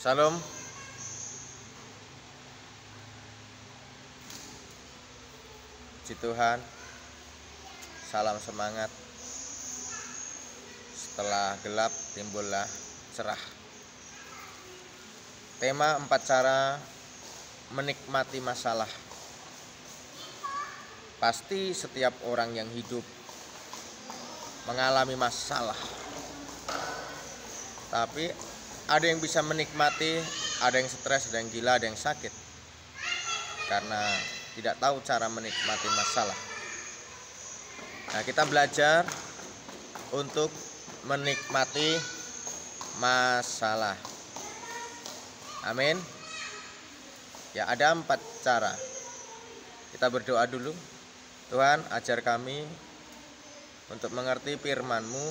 Salam. Puji Tuhan. Salam semangat. Setelah gelap timbullah cerah. Tema 4 cara menikmati masalah. Pasti setiap orang yang hidup mengalami masalah. Tapi ada yang bisa menikmati, ada yang stres, ada yang gila, ada yang sakit. Karena tidak tahu cara menikmati masalah. Nah, kita belajar untuk menikmati masalah. Amin. Ya, ada 4 cara. Kita berdoa dulu. Tuhan, ajar kami untuk mengerti firman-Mu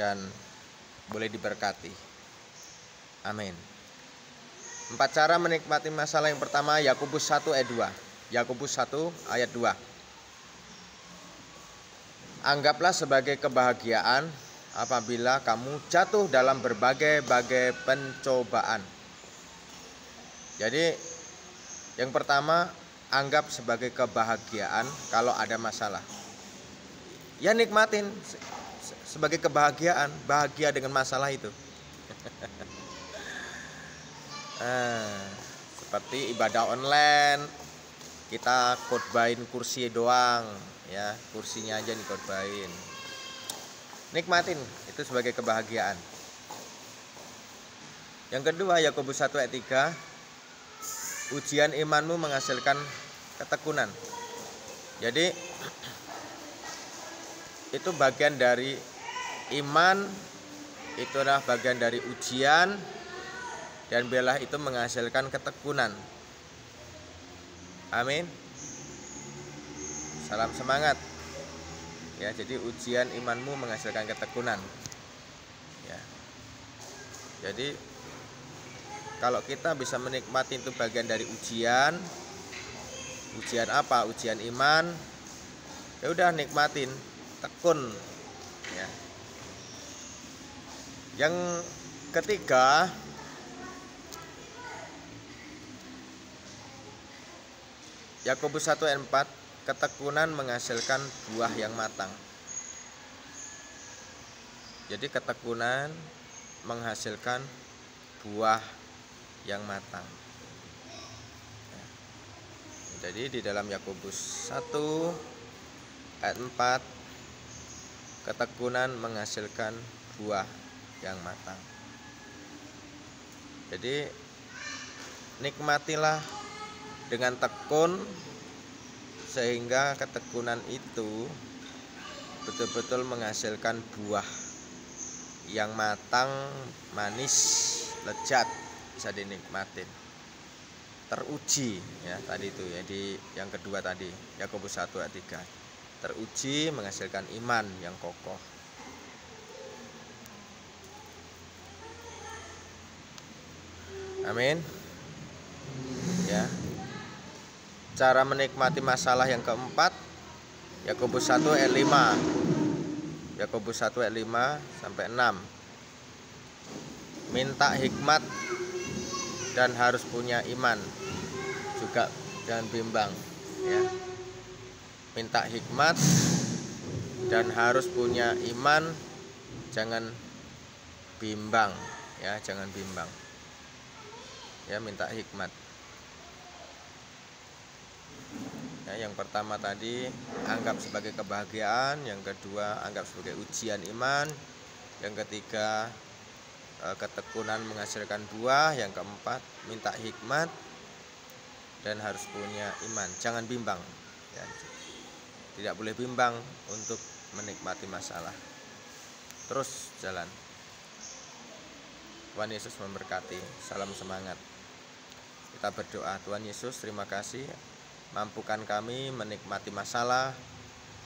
dan boleh diberkati. Amin. 4 cara menikmati masalah. Yang pertama, Yakobus 1 ayat 2. Yakobus 1 ayat 2. Anggaplah sebagai kebahagiaan apabila kamu jatuh dalam berbagai-bagai pencobaan. Jadi yang pertama, anggap sebagai kebahagiaan kalau ada masalah. Ya, nikmatin sebagai kebahagiaan, bahagia dengan masalah itu. Seperti ibadah online, kita khotbahin kursi doang, ya, kursinya aja dikhotbahin. Nikmatin itu sebagai kebahagiaan. Yang kedua, Yakobus 1 ayat 3, ujian imanmu menghasilkan ketekunan. Jadi itu bagian dari iman, itu adalah bagian dari ujian, dan biarlah itu menghasilkan ketekunan. Amin. Salam semangat. Ya, jadi ujian imanmu menghasilkan ketekunan. Ya. Jadi kalau kita bisa menikmati itu bagian dari ujian. Ujian apa? Ujian iman. Ya udah, nikmatin, tekun, ya. Yang ketiga, Yakobus 1 ayat 4, ketekunan menghasilkan buah yang matang. Jadi ketekunan menghasilkan buah yang matang. Jadi di dalam Yakobus 1 ayat 4, ketekunan menghasilkan buah yang matang. Jadi nikmatilah dengan tekun, sehingga ketekunan itu betul-betul menghasilkan buah yang matang, manis, lezat, bisa dinikmatin, teruji, ya, tadi itu ya, di yang kedua tadi Yakobus 1 ayat 3, teruji menghasilkan iman yang kokoh. Amin. Ya. Cara menikmati masalah yang keempat, Yakobus 1 ayat 5. Yakobus 1 ayat 5 sampai 6. Minta hikmat dan harus punya iman, juga jangan bimbang, ya. Minta hikmat dan harus punya iman, jangan bimbang, ya, jangan bimbang. Ya, minta hikmat. Ya, yang pertama tadi anggap sebagai kebahagiaan, yang kedua anggap sebagai ujian iman, yang ketiga ketekunan menghasilkan buah, yang keempat minta hikmat dan harus punya iman, jangan bimbang, ya. Tidak boleh bimbang untuk menikmati masalah. Terus jalan. Tuhan Yesus memberkati. Salam semangat. Kita berdoa. Tuhan Yesus, terima kasih, mampukan kami menikmati masalah,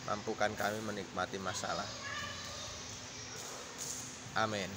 mampukan kami menikmati masalah. Amin.